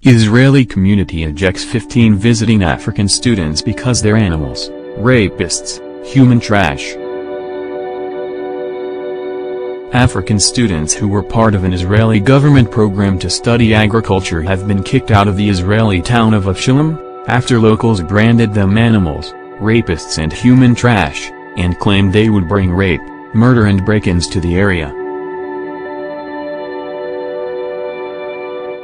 Israeli community ejects 15 visiting African students because they're animals, rapists, human trash. African students who were part of an Israeli government program to study agriculture have been kicked out of the Israeli town of Avshalom, after locals branded them animals, rapists and human trash, and claimed they would bring rape, murder and break-ins to the area.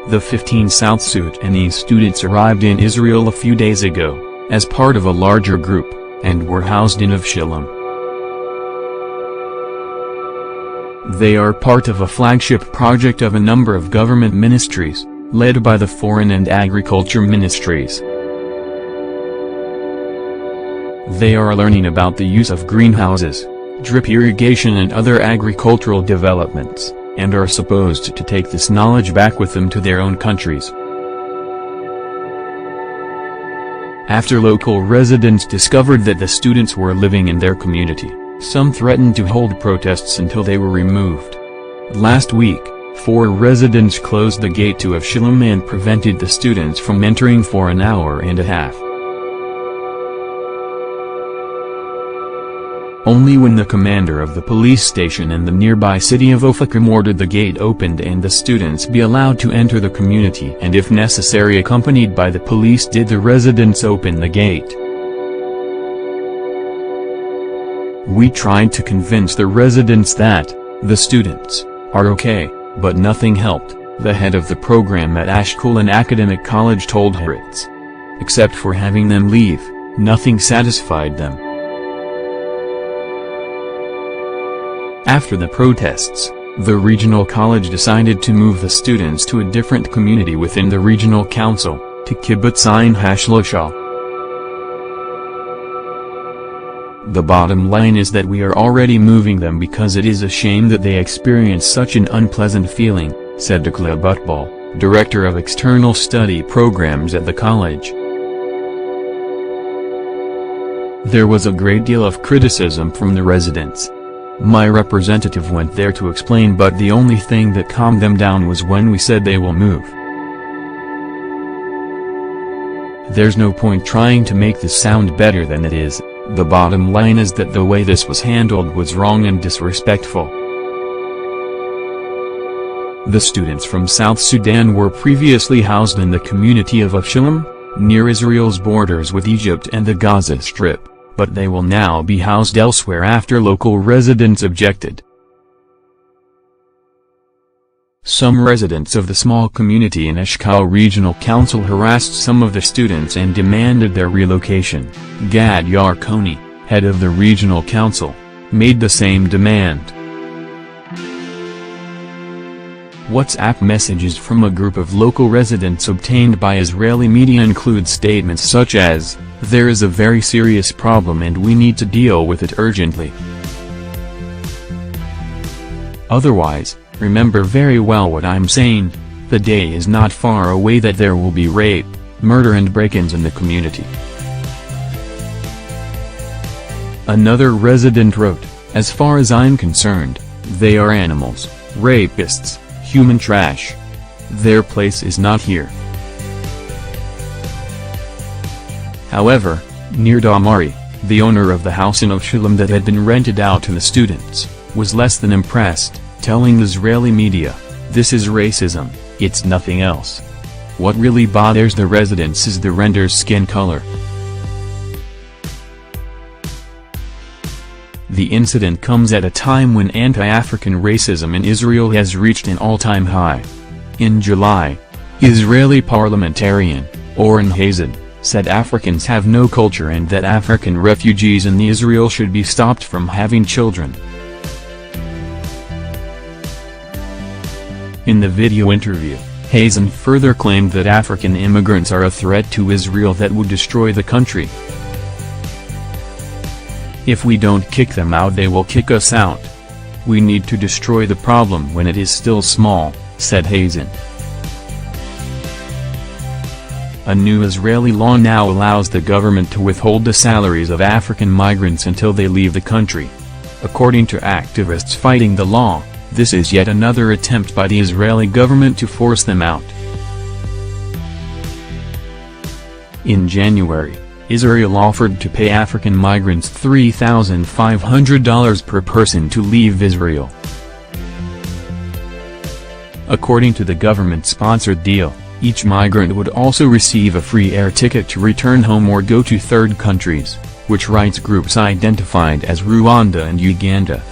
The 15 South Sudanese students arrived in Israel a few days ago, as part of a larger group, and were housed in Avshalom. They are part of a flagship project of a number of government ministries, led by the Foreign and Agriculture Ministries. They are learning about the use of greenhouses, drip irrigation and other agricultural developments, and are supposed to take this knowledge back with them to their own countries. After local residents discovered that the students were living in their community, some threatened to hold protests until they were removed. Last week, 4 residents closed the gate to Avshalom and prevented the students from entering for an hour and a half. Only when the commander of the police station in the nearby city of Ofakim ordered the gate opened and the students be allowed to enter the community, and if necessary accompanied by the police, did the residents open the gate. We tried to convince the residents that the students are okay, but nothing helped, the head of the program at Ashkelon Academic College told Ejects. Except for having them leave, nothing satisfied them. After the protests, the regional college decided to move the students to a different community within the regional council, to Kibbutz Ein HaShlosha. The bottom line is that we are already moving them because it is a shame that they experience such an unpleasant feeling, said Dekla Butbal, director of external study programs at the college. There was a great deal of criticism from the residents. My representative went there to explain, but the only thing that calmed them down was when we said they will move. There's no point trying to make this sound better than it is. The bottom line is that the way this was handled was wrong and disrespectful. The students from South Sudan were previously housed in the community of Avshalom, near Israel's borders with Egypt and the Gaza Strip, but they will now be housed elsewhere after local residents objected. Some residents of the small community in Eshkol Regional Council harassed some of the students and demanded their relocation. Gad Yarkoni, head of the regional council, made the same demand. WhatsApp messages from a group of local residents obtained by Israeli media include statements such as, "There is a very serious problem and we need to deal with it urgently. Otherwise, remember very well what I'm saying, the day is not far away that there will be rape, murder and break-ins in the community." Another resident wrote, "As far as I'm concerned, they are animals, rapists, human trash. Their place is not here." However, Nir Damari, the owner of the house in Avshalom that had been rented out to the students, was less than impressed, telling Israeli media, "This is racism, it's nothing else. What really bothers the residents is the render's skin color." The incident comes at a time when anti-African racism in Israel has reached an all-time high. In July, Israeli parliamentarian, Oren Hazen, said Africans have no culture and that African refugees in Israel should be stopped from having children. In the video interview, Hazen further claimed that African immigrants are a threat to Israel that would destroy the country. "If we don't kick them out, they will kick us out. We need to destroy the problem when it is still small," said Hazen. A new Israeli law now allows the government to withhold the salaries of African migrants until they leave the country. According to activists fighting the law, this is yet another attempt by the Israeli government to force them out. In January, Israel offered to pay African migrants $3,500 per person to leave Israel. According to the government-sponsored deal, each migrant would also receive a free air ticket to return home or go to third countries, which rights groups identified as Rwanda and Uganda.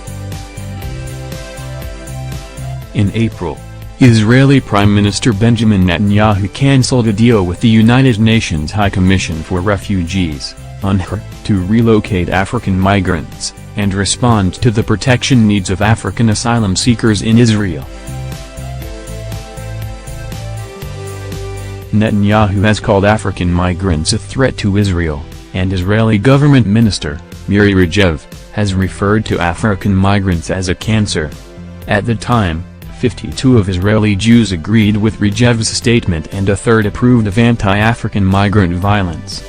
In April, Israeli Prime Minister Benjamin Netanyahu cancelled a deal with the United Nations High Commission for Refugees, UNHCR, to relocate African migrants, and respond to the protection needs of African asylum seekers in Israel. Netanyahu has called African migrants a threat to Israel, and Israeli government minister, Miri Regev, has referred to African migrants as a cancer. At the time, 52 of Israeli Jews agreed with Regev's statement and a third approved of anti-African migrant violence.